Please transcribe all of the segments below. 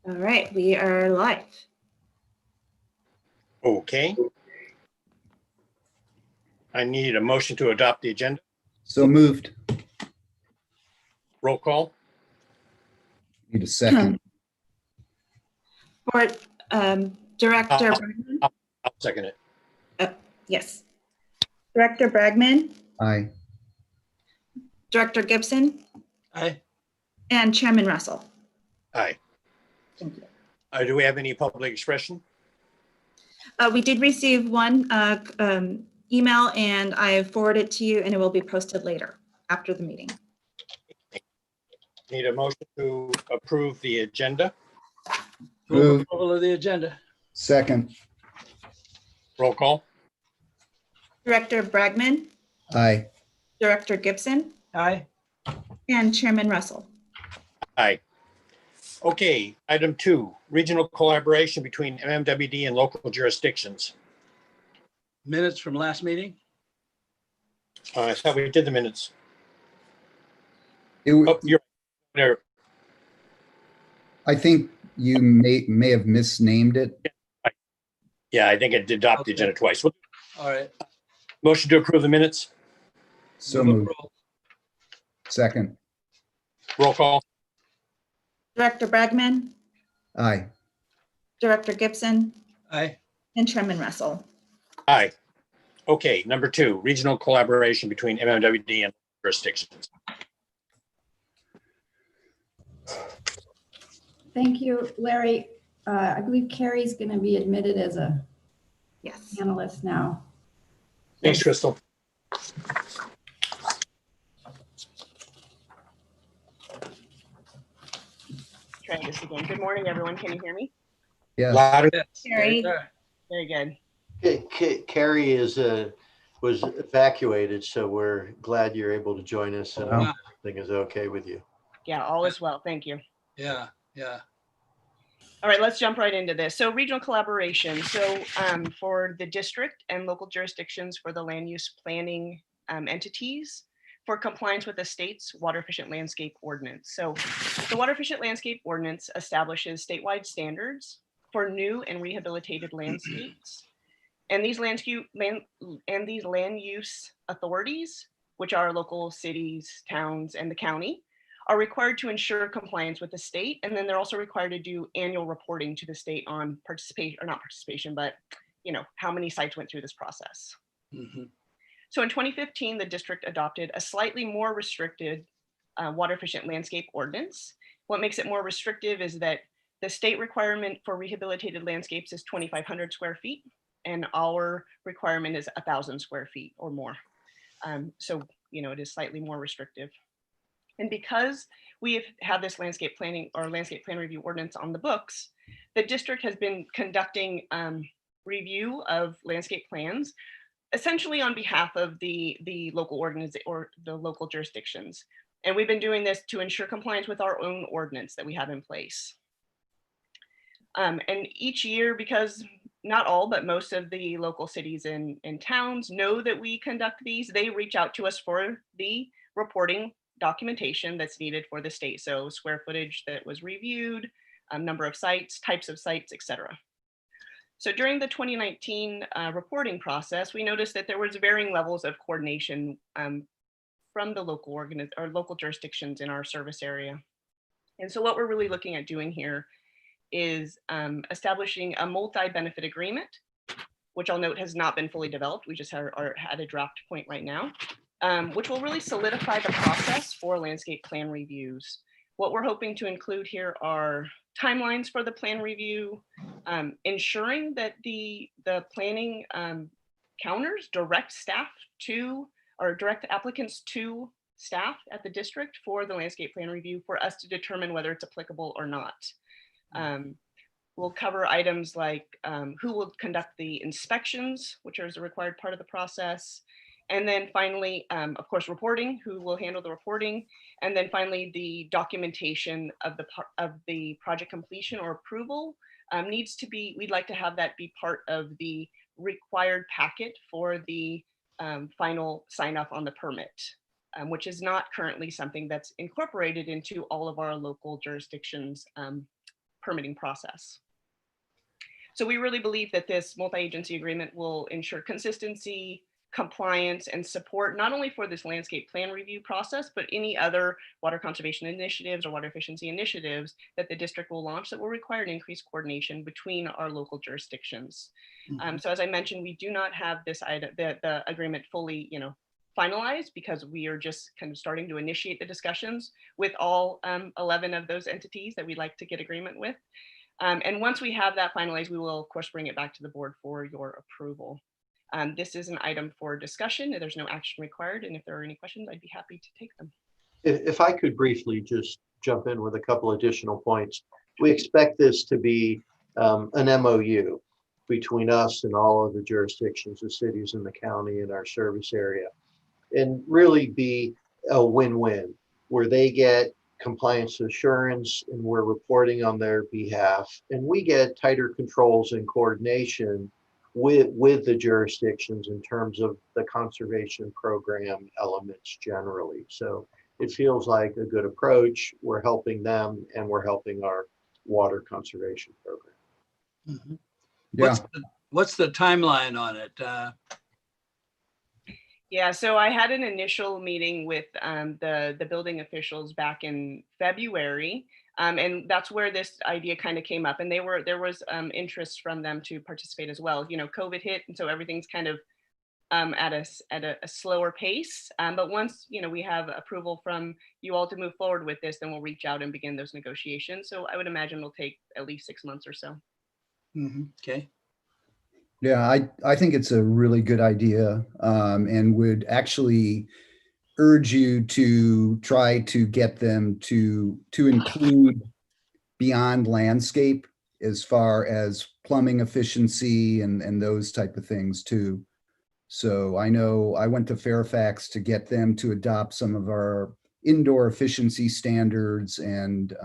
All right, we are live. Okay. I need a motion to adopt the agenda. So moved. Roll call. Need a second. Board Director I'll- Bragman? I'll second it. Yes. Director Bragman, Aye. Director Gibson, Aye. and Chairman Russell. Aye. Thank you. Do we have any public expression? We did receive one email, and I have forwarded it to you, and it will be posted later after the meeting. Need a motion to approve the agenda. Move Move. approval of the agenda. Second. Roll call. Director Bragman, Aye. Director Gibson, Aye. and Chairman Russell. Aye. Okay, item 2, regional collaboration between MMWD and local jurisdictions. Minutes from last meeting. I thought we did the minutes. It, Oh, you're there. I think you may have misnamed it. Yeah, I think I did adopt the Okay. agenda twice. All right. Motion to approve the minutes. So Move moved. approval. Second. Roll call. Director Bragman, Aye. Director Gibson, Aye. and Chairman Russell. Aye. Okay, number 2, regional collaboration between MMWD and jurisdictions. Thank you, Larry. I believe Carrie's going to be admitted as a Yes. panelist now. Thanks, Crystal. Try this again. Good morning, everyone. Can you hear me? Yeah. Louder. Yes. Carrie. There. Very good. Carrie was evacuated, so we're glad you're able to join us and Wow. everything is okay with you. Yeah, all is well. Thank you. Yeah. Yeah. All right, let's jump right into this. So regional collaboration. So for the district and local jurisdictions for the land use planning entities for compliance with the state's water efficient landscape ordinance. So the water efficient landscape ordinance establishes statewide standards for new and rehabilitated landscapes. And these land use authorities, which are local cities, towns, and the county, are required to ensure compliance with the state. And then they're also required to do annual reporting to the state on participation, or not participation, but how many sites went through this process. Mhm. So in 2015, the district adopted a slightly more restricted water efficient landscape ordinance. What makes it more restrictive is that the state requirement for rehabilitated landscapes is 2,500 square feet, and our requirement is 1,000 square feet or more. So, it is slightly more restrictive. And because we have this landscape planning or landscape plan review ordinance on the books, the district has been conducting review of landscape plans, essentially on behalf of the local ordinance or the local jurisdictions. And we've been doing this to ensure compliance with our own ordinance that we have in place. And each year, because not all, but most of the local cities and towns know that we conduct these, they reach out to us for the reporting documentation that's needed for the state. So square footage that was reviewed, number of sites, types of sites, etc. So during the 2019 reporting process, we noticed that there was varying levels of coordination from the local jurisdictions in our service area. And so what we're really looking at doing here is establishing a multi-benefit agreement, which I'll note has not been fully developed. We just had a draft point right now, which will really solidify the process for landscape plan reviews. What we're hoping to include here are timelines for the plan review, ensuring that the planning counters direct staff to, or direct applicants to staff at the district for the landscape plan review for us to determine whether it's applicable or not. We'll cover items like who will conduct the inspections, which is a required part of the process. And then finally, of course, reporting, who will handle the reporting. And then finally, the documentation of the project completion or approval needs to be, we'd like to have that be part of the required packet for the final sign off on the permit, which is not currently something that's incorporated into all of our local jurisdictions permitting process. So we really believe that this multi-agency agreement will ensure consistency, compliance, and support not only for this landscape plan review process, but any other water conservation initiatives or water efficiency initiatives that the district will launch that will require an increased coordination between our local jurisdictions. So as I mentioned, we do not have this item, the agreement fully, finalized, because we are just kind of starting to initiate the discussions with all 11 of those entities that we'd like to get agreement with. And once we have that finalized, we will of course bring it back to the board for your approval. This is an item for discussion. There's no action required. And if there are any questions, I'd be happy to take them. If I could briefly just jump in with a couple additional points. We expect this to be an MOU between us and all of the jurisdictions, the cities in the county and our service area, and really be a win-win where they get compliance assurance and we're reporting on their behalf, and we get tighter controls and coordination with the jurisdictions in terms of the conservation program elements generally. So it feels like a good approach. We're helping them and we're helping our water conservation program. Mhm. Yeah, What's the timeline on it? Yeah, so I had an initial meeting with the building officials back in February, and that's where this idea kind of came up. And there was interest from them to participate as well. COVID hit, and so everything's kind of at a slower pace. But once we have approval from you all to move forward with this, then we'll reach out and begin those negotiations. So I would imagine it'll take at least 6 months or so. Okay. yeah, I think it's a really good idea, and would actually urge you to try to get them to include beyond landscape as far as plumbing efficiency and those type of things too. So I know I went to Fairfax to get them to adopt some of our indoor efficiency standards, and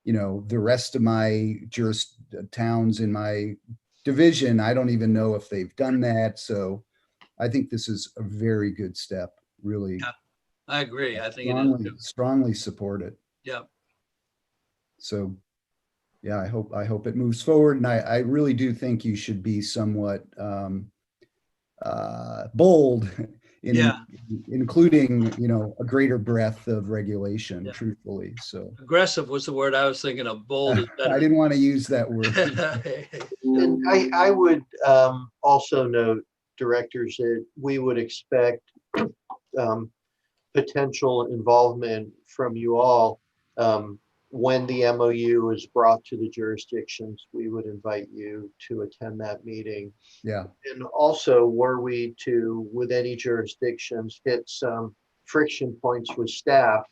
the rest of my towns in my division, I don't even know if they've done that. So I think this is a very good step. Really, Yeah, I agree. I think it is too. strongly support it. Yeah. So, yeah, I hope it moves forward, and I really do think you should be somewhat bold in Yeah. including a greater breadth of regulation. Yeah. Truthfully, so Aggressive was the word I was thinking of. Bold is I better. didn't want to use that word. And I would also note, directors, that we would expect potential involvement from you all. When the MOU is brought to the jurisdictions, we would invite you to attend that meeting. Yeah, And also, were we to, with any jurisdictions, hit some friction points with staff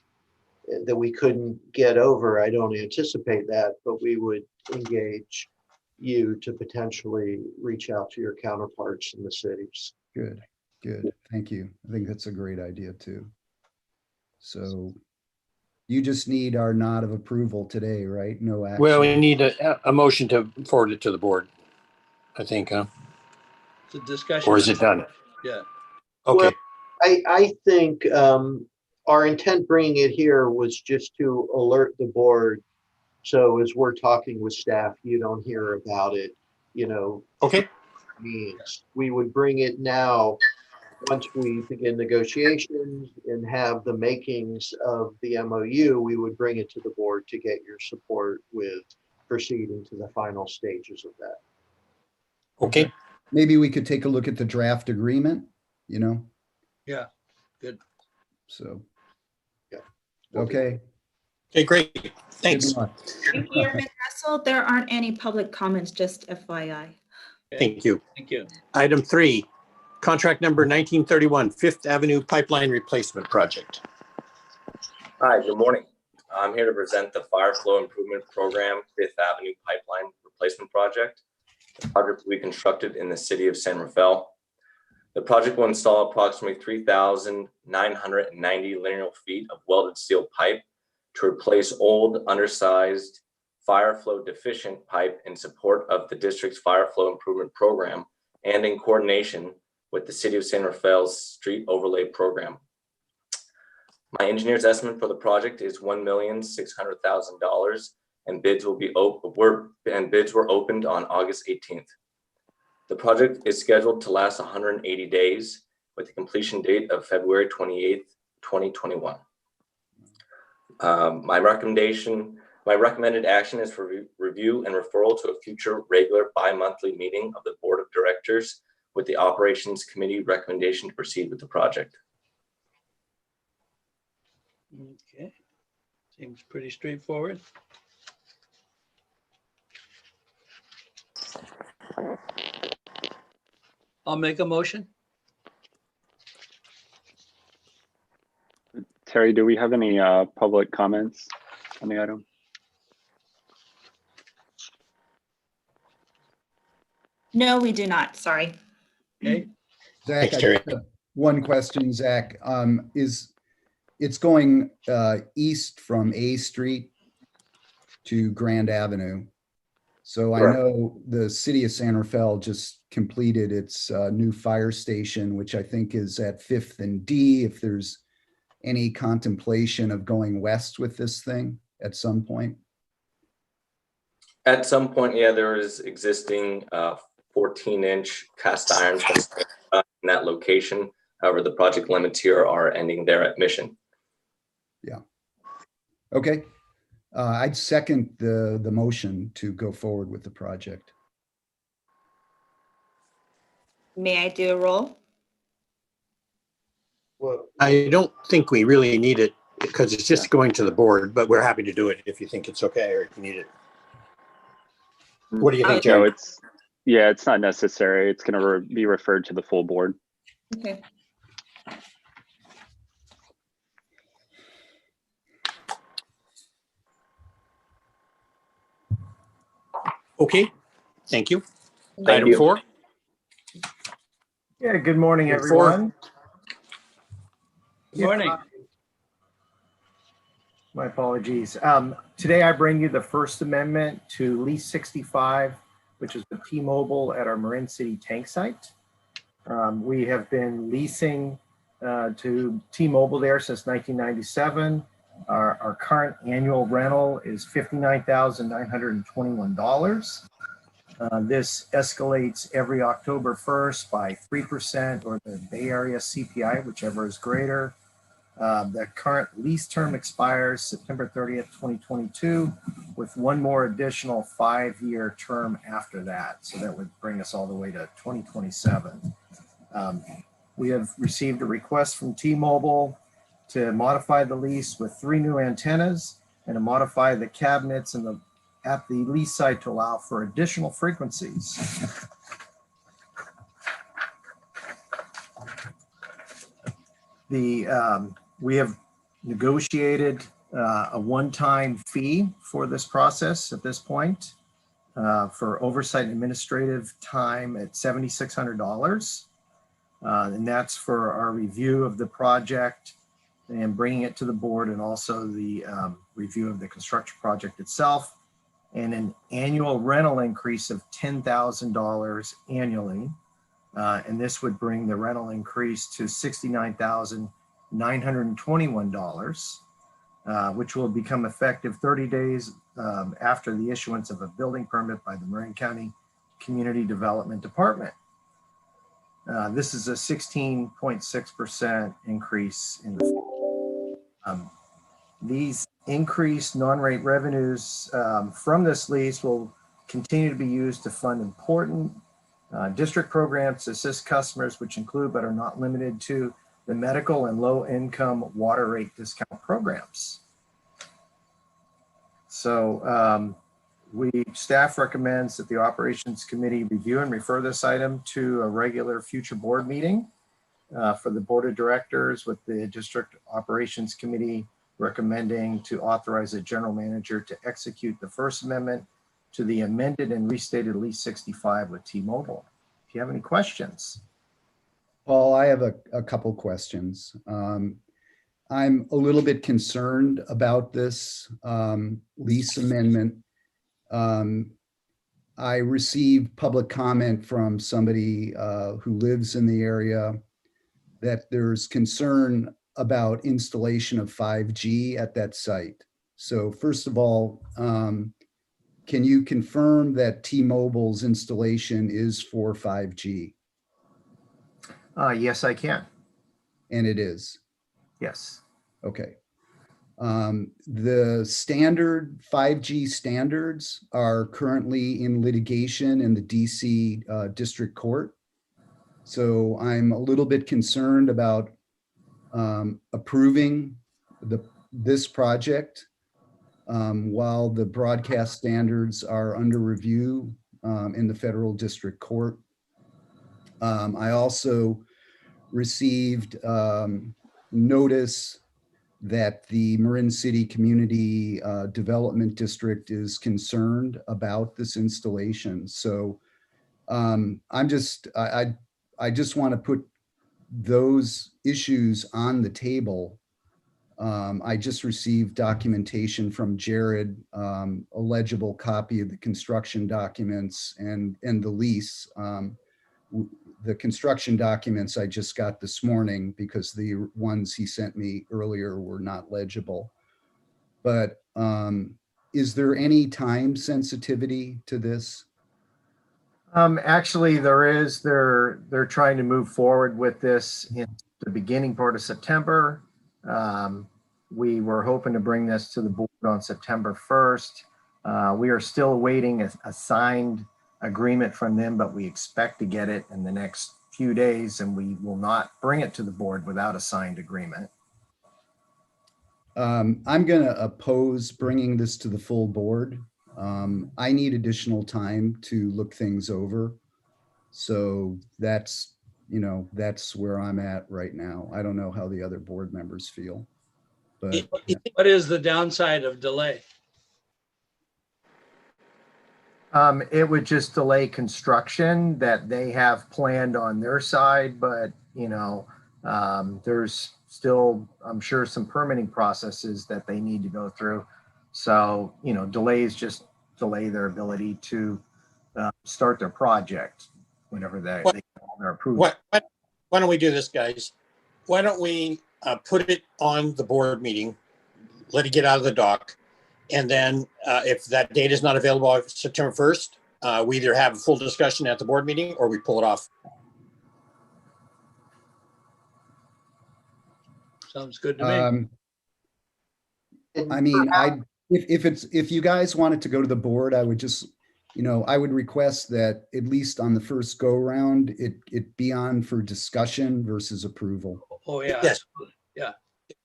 that we couldn't get over, I don't anticipate that, but we would engage you to potentially reach out to your counterparts in the cities. good. Thank you. I think that's a great idea too. So you just need our nod of approval today, right? No action. Well, we need a motion to forward it to the board, I think, huh? It's a discussion. Or is it done? Yeah. Okay. Well, I think our intent bringing it here was just to alert the board. So as we're talking with staff, you don't hear about it, Okay. means. We would bring it now once we begin negotiations and have the makings of the MOU. We would bring it to the board to get your support with proceeding to the final stages of that. Okay. Maybe we could take a look at the draft agreement, Yeah. Good. So. Yeah. Okay. Okay, great. Thanks. Good luck. Thank you, Ms. Russell. There aren't any public comments, just FYI. Okay. Thank you. Thank you. Item 3, contract number 1931, Fifth Avenue Pipeline Replacement Project. Hi, good morning. I'm here to present the Fire Flow Improvement Program Fifth Avenue Pipeline Replacement Project. The project will be constructed in the city of San Rafael. The project will install approximately 3,990 linear feet of welded steel pipe to replace old, undersized, fire flow deficient pipe in support of the district's fire flow improvement program and in coordination with the city of San Rafael's street overlay program. My engineer's estimate for the project is $1,600,000 and bids were opened on August 18th. The project is scheduled to last 180 days with a completion date of February 28th, 2021. My recommended action is for review and referral to a future regular bi-monthly meeting of the Board of Directors with the Operations Committee recommendation to proceed with the project. Okay, seems pretty straightforward. I'll make a motion. Terry, do we have any public comments on the item? No, we do not. Sorry. Okay, Zach, Thanks, I Terry. just have one question, Zach. It's going east from A Street to Grand Avenue. So I Correct. know the city of San Rafael just completed its new fire station, which I think is at 5th and D. If there's any contemplation of going west with this thing at some point. At some point, yeah, there is existing 14-inch cast iron in that location. However, the project limits here are ending there at Mission. Yeah. Okay. I'd second the motion to go forward with the project. May I do a roll? Well, I don't think we really need it because it's just going to the board, but we're happy to do it if you think it's okay or if you need it. What do you think, No, Jerry? it's not necessary. It's going to be referred to the full board. Okay. Okay, thank you. Thank Item you. 4. Yeah, good morning, Item four. everyone. good morning. My apologies. Today I bring you the First Amendment to Lease 65, which is the T-Mobile at our Marin City tank site. We have been leasing to T-Mobile there since 1997. Our current annual rental is $59,921. This escalates every October 1st by 3% or the Bay Area CPI, whichever is greater. The current lease term expires September 30th, 2022, with one more additional 5-year term after that. So that would bring us all the way to 2027. We have received a request from T-Mobile to modify the lease with 3 new antennas and to modify the cabinets at the lease site to allow for additional frequencies. We have negotiated a one-time fee for this process at this point for oversight and administrative time at $7,600. And that's for our review of the project and bringing it to the board, and also the review of the construction project itself, and an annual rental increase of $10,000 annually. And this would bring the rental increase to $69,921, which will become effective 30 days after the issuance of a building permit by the Marin County Community Development Department. This is a 16.6% increase in the these increased non-rate revenues from this lease will continue to be used to fund important district programs to assist customers, which include but are not limited to the medical and low-income water rate discount programs. So staff recommends that the Operations Committee review and refer this item to a regular future board meeting for the Board of Directors, with the District Operations Committee recommending to authorize the general manager to execute the First Amendment to the amended and restated Lease 65 with T-Mobile. If you have any questions. Paul, I have a couple questions. I'm a little bit concerned about this lease amendment. I received public comment from somebody who lives in the area that there's concern about installation of 5G at that site. So first of all, can you confirm that T-Mobile's installation is for 5G? Yes, I can. And it is. Yes. Okay. The standard 5G standards are currently in litigation in the DC District Court. So I'm a little bit concerned about approving this project while the broadcast standards are under review in the Federal District Court. I also received notice that the Marin City Community Development District is concerned about this installation. So I just want to put those issues on the table. I just received documentation from Jared, a legible copy of the construction documents and the lease. The construction documents I just got this morning because the ones he sent me earlier were not legible. But is there any time sensitivity to this? Actually, there is. They're trying to move forward with this in the beginning part of September. We were hoping to bring this to the board on September 1st. We are still awaiting a signed agreement from them, but we expect to get it in the next few days, and we will not bring it to the board without a signed agreement. I'm going to oppose bringing this to the full board. I need additional time to look things over. So that's where I'm at right now. I don't know how the other board members feel. But What is the downside of delay? It would just delay construction that they have planned on their side, but there's still, I'm sure, some permitting processes that they need to go through. So, delays just delay their ability to start their project whenever they are approved. Why don't we do this, guys? Why don't we put it on the board meeting, let it get out of the dock, and then if that date is not available on September 1st, we either have a full discussion at the board meeting or we pull it off. Sounds good to me. I mean, if you guys wanted to go to the board, I would just, I would request that at least on the first go round, it be on for discussion versus approval. Oh, yeah. Yes. Yeah.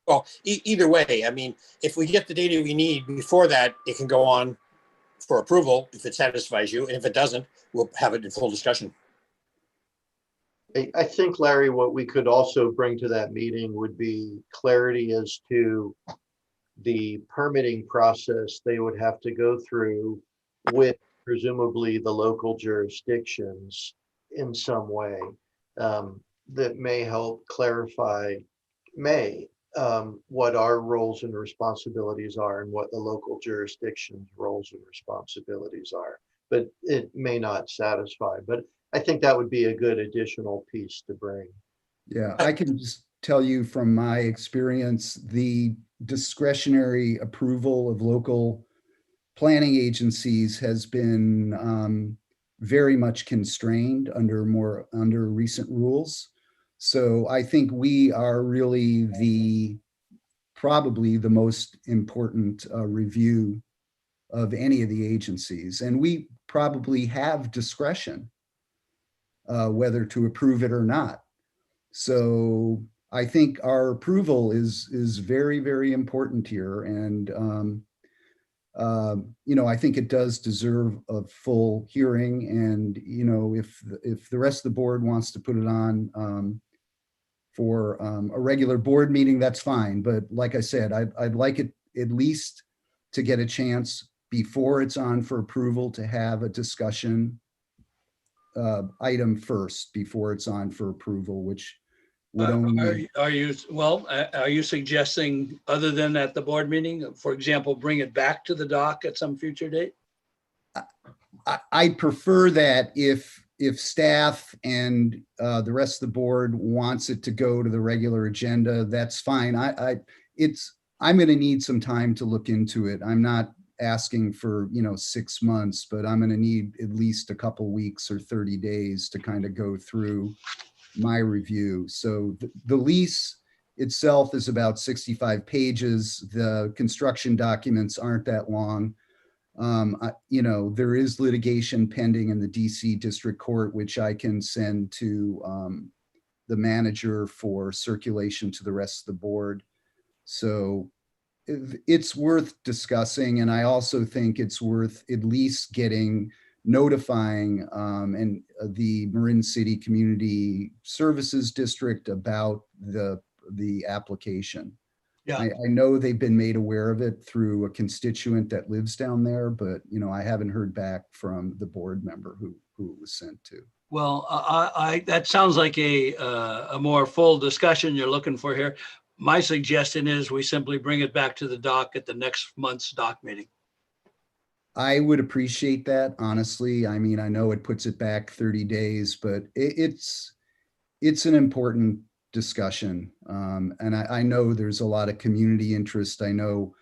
Well, either way, I mean, if we get the data we need before that, it can go on for approval if it satisfies you. And if it doesn't, we'll have it in full discussion. I think, Larry, what we could also bring to that meeting would be clarity as to the permitting process they would have to go through with presumably the local jurisdictions in some way that may help clarify what our roles and responsibilities are and what the local jurisdiction's roles and responsibilities are. But it may not satisfy. But I think that would be a good additional piece to bring. Yeah, I can just tell you from my experience, the discretionary approval of local planning agencies has been very much constrained under recent rules. So I think we are really probably the most important review of any of the agencies. And we probably have discretion whether to approve it or not. So I think our approval is very, very important here. And, I think it does deserve a full hearing. And, if the rest of the board wants to put it on for a regular board meeting, that's fine. But like I said, I'd like it at least to get a chance before it's on for approval to have a discussion item first before it's on for approval, which would only. Are you suggesting, other than at the board meeting, for example, bring it back to the dock at some future date? I prefer that if staff and the rest of the board wants it to go to the regular agenda, that's fine. I'm going to need some time to look into it. I'm not asking for, 6 months, but I'm going to need at least a couple weeks or 30 days to kind of go through my review. So the lease itself is about 65 pages. The construction documents aren't that long. There is litigation pending in the DC District Court, which I can send to the manager for circulation to the rest of the board. So it's worth discussing. And I also think it's worth at least notifying and the Marin City Community Services District about the application. Yeah. I know they've been made aware of it through a constituent that lives down there, but I haven't heard back from the board member who it was sent to. Well, that sounds like a more full discussion you're looking for here. My suggestion is we simply bring it back to the doc at the next month's doc meeting. I would appreciate that, honestly. I mean, I know it puts it back 30 days, but it's an important discussion. And I know there's a lot of community interest. I know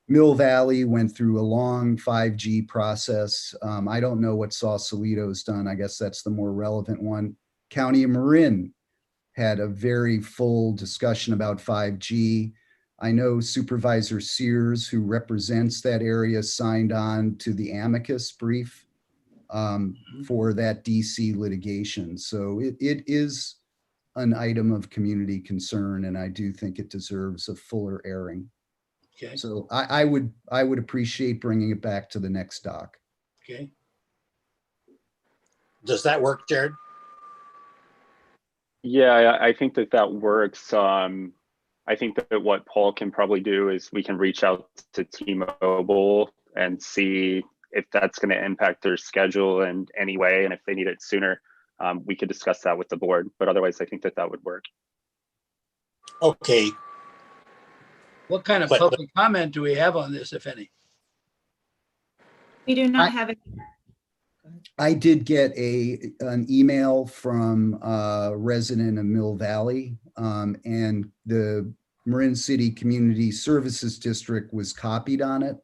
Mill Valley went through a long 5G process. I don't know what Sausalito's done. I guess that's the more relevant one. County of Marin had a very full discussion about 5G. I know Supervisor Sears, who represents that area, signed on to the amicus brief for that DC litigation. So it is an item of community concern, and I do think it deserves a fuller airing. Okay. So I would appreciate bringing it back to the next doc. Okay. Does that work, Jared? Yeah, I think that works. I think that what Paul can probably do is we can reach out to T-Mobile and see if that's going to impact their schedule in any way, and if they need it sooner, we could discuss that with the board. But otherwise, I think that would work. Okay. What kind of public comment do we have on this, if any? We do not have it. I did get an email from a resident of Mill Valley, and the Marin City Community Services District was copied on it.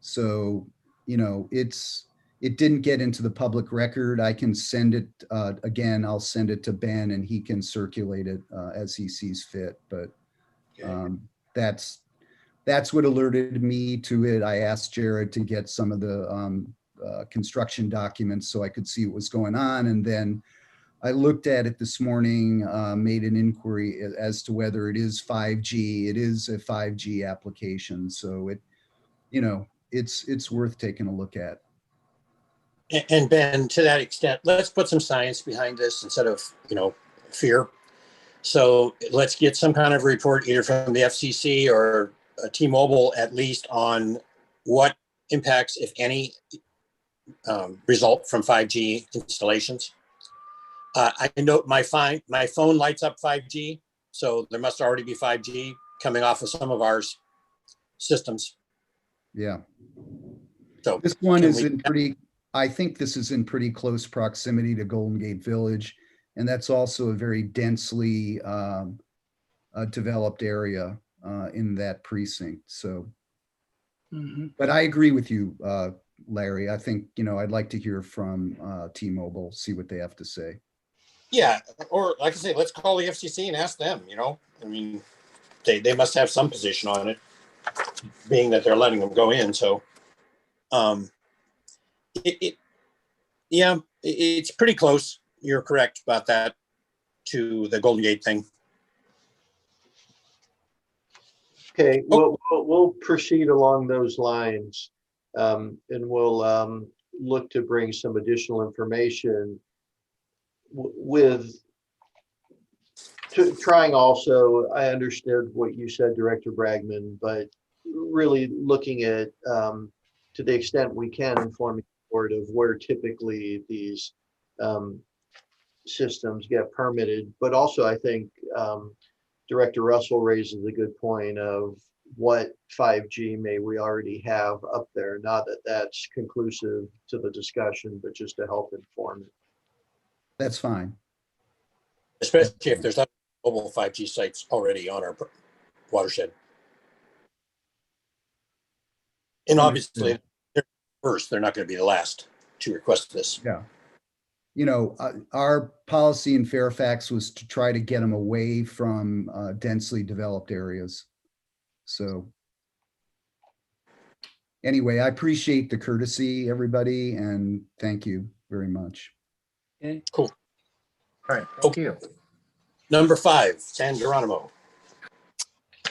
So, it didn't get into the public record. I can send it, again, I'll send it to Ben and he can circulate it as he sees fit. But that's what alerted me to it. I asked Jared to get some of the construction documents so I could see what was going on. And then I looked at it this morning, made an inquiry as to whether it is 5G. It is a 5G application. So it's worth taking a look at. And Ben, to that extent, let's put some science behind this instead of, fear. So let's get some kind of report either from the FCC or T-Mobile at least on what impacts, if any, result from 5G installations. I know my phone lights up 5G, so there must already be 5G coming off of some of our systems. Yeah. So this one is I think this is in pretty close proximity to Golden Gate Village, and that's also a very densely developed area in that precinct. So, but I agree with you, Larry. I think, I'd like to hear from T-Mobile, see what they have to say. Yeah, or like I say, let's call the FCC and ask them, I mean, they must have some position on it, being that they're letting them go in. So it's pretty close. You're correct about that to the Golden Gate thing. Okay, we'll proceed along those lines, and we'll look to bring some additional information trying also, I understood what you said, Director Bragman, but really looking at, to the extent we can, informing the board of where typically these systems get permitted. But also, I think Director Russell raises a good point of what 5G may we already have up there. Not that that's conclusive to the discussion, but just to help inform it. That's fine. Especially if there's not mobile 5G sites already on our watershed. And obviously, they're first, they're not going to be the last to request this. Yeah. Our policy in Fairfax was to try to get them away from densely developed areas. So anyway, I appreciate the courtesy, everybody, and thank you very much. Okay. Cool. All right, thank you. Number 5, San Geronimo.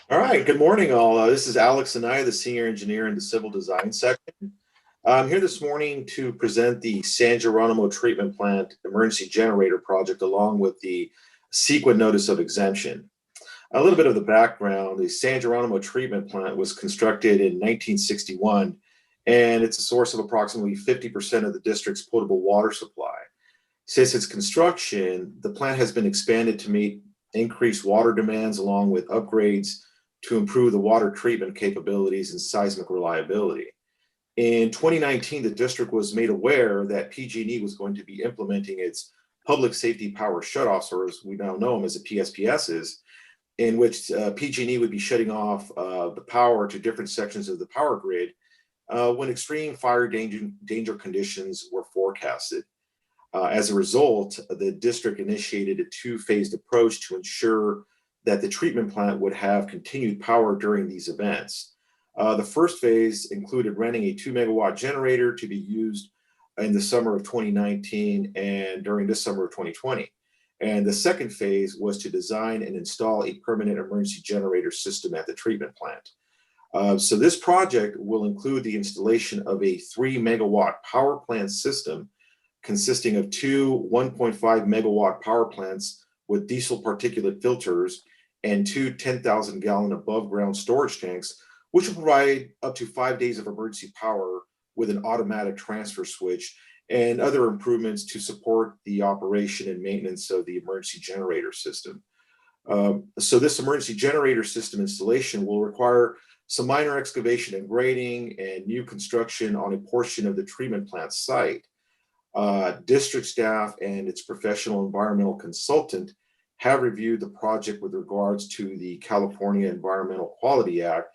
All right, good morning, all. This is Alex Anaya, the senior engineer in the civil design section. I'm here this morning to present the San Geronimo Treatment Plant Emergency Generator Project along with the CEQA Notice of Exemption. A little bit of the background: the San Geronimo Treatment Plant was constructed in 1961, and it's a source of approximately 50% of the district's potable water supply. Since its construction, the plant has been expanded to meet increased water demands along with upgrades to improve the water treatment capabilities and seismic reliability. In 2019, the district was made aware that PG&E was going to be implementing its public safety power shutoffs, or as we now know them as the PSPSs, in which PG&E would be shutting off the power to different sections of the power grid when extreme fire danger conditions were forecasted. As a result, the district initiated a 2-phased approach to ensure that the treatment plant would have continued power during these events. The first phase included renting a 2-megawatt generator to be used in the summer of 2019 and during this summer of 2020. And the second phase was to design and install a permanent emergency generator system at the treatment plant. So this project will include the installation of a 3-megawatt power plant system consisting of 2 1.5 megawatt power plants with diesel particulate filters and 2 10,000 gallon above ground storage tanks, which will provide up to 5 days of emergency power with an automatic transfer switch and other improvements to support the operation and maintenance of the emergency generator system. So this emergency generator system installation will require some minor excavation and grading and new construction on a portion of the treatment plant site. District staff and its professional environmental consultant have reviewed the project with regards to the California Environmental Quality Act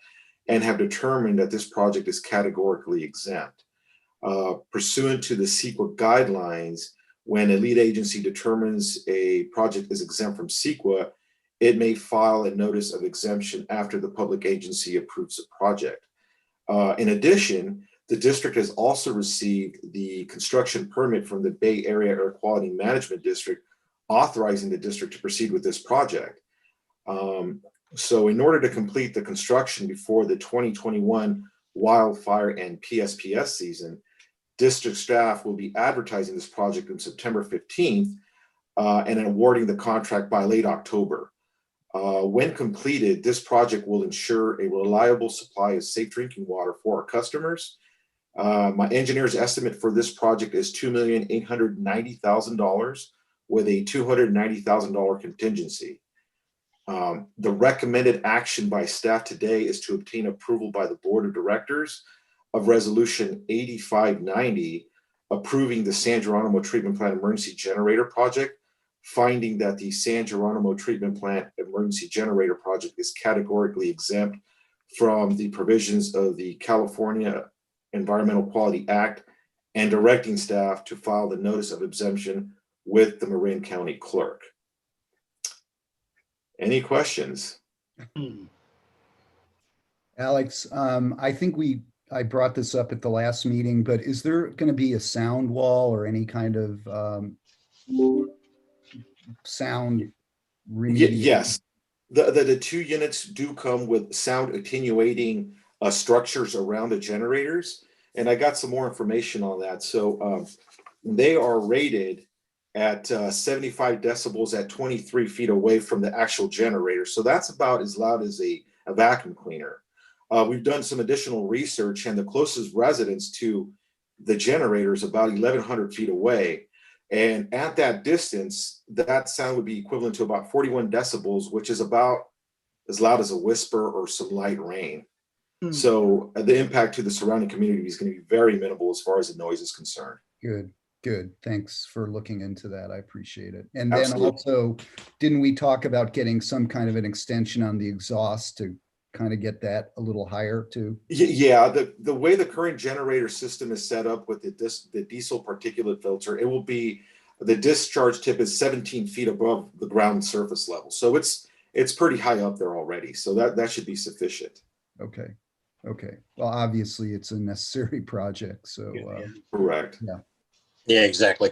and have determined that this project is categorically exempt. Pursuant to the CEQA guidelines, when a lead agency determines a project is exempt from CEQA, it may file a notice of exemption after the public agency approves the project. In addition, the district has also received the construction permit from the Bay Area Air Quality Management District, authorizing the district to proceed with this project. So in order to complete the construction before the 2021 wildfire and PSPS season, district staff will be advertising this project on September 15th and awarding the contract by late October. When completed, this project will ensure a reliable supply of safe drinking water for our customers. My engineer's estimate for this project is $2,890,000 with a $290,000 contingency. The recommended action by staff today is to obtain approval by the Board of Directors of Resolution 8590, approving the San Geronimo Treatment Plant Emergency Generator Project, finding that the San Geronimo Treatment Plant Emergency Generator Project is categorically exempt from the provisions of the California Environmental Quality Act, and directing staff to file the notice of exemption with the Marin County Clerk. Any questions? Alex, I think I brought this up at the last meeting, but is there going to be a sound wall or any kind of sound remediation? Yes, the 2 units do come with sound attenuating structures around the generators, and I got some more information on that. So they are rated at 75 decibels at 23 feet away from the actual generator. So that's about as loud as a vacuum cleaner. We've done some additional research, and the closest residence to the generator is about 1,100 feet away. And at that distance, that sound would be equivalent to about 41 decibels, which is about as loud as a whisper or some light rain. So the impact to the surrounding community is going to be very minimal as far as the noise is concerned. Good. Thanks for looking into that. I appreciate it. And then Absolutely. also, didn't we talk about getting some kind of an extension on the exhaust to kind of get that a little higher too? Yeah, the way the current generator system is set up with the diesel particulate filter, it will be, the discharge tip is 17 feet above the ground surface level. So it's pretty high up there already. So that should be sufficient. Okay. Okay. Well, obviously it's a necessary project. So, Correct. Yeah, exactly.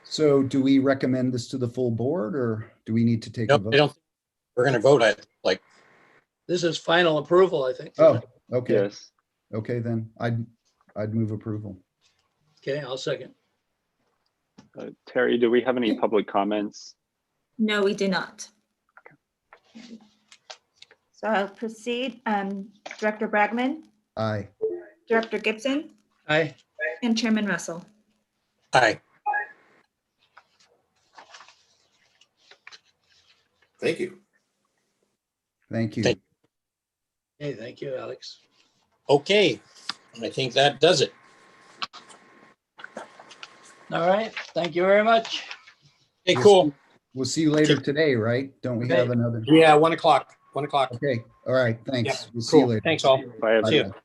so do we recommend this to the full board or do we need to take a Nope, vote? I don't, we're going to vote. This is final approval, I think. Oh, okay. Yes. Okay, then I'd move approval. Okay, I'll second. Terry, do we have any public comments? No, we do not. So I'll proceed. Director Bragman, Aye. Director Gibson, Aye. and Chairman Russell. Aye. Thank you. Thank you. Thank- Hey, thank you, Alex. Okay, I think that does it. All right, thank you very much. Okay, cool. We'll see you later today, right? Don't we Okay. have another? Yeah, 1 o'clock. 1 o'clock. Okay. All right. Thanks. Yeah, We'll see you cool. later. Thanks all. Bye, Bye. See you. everyone.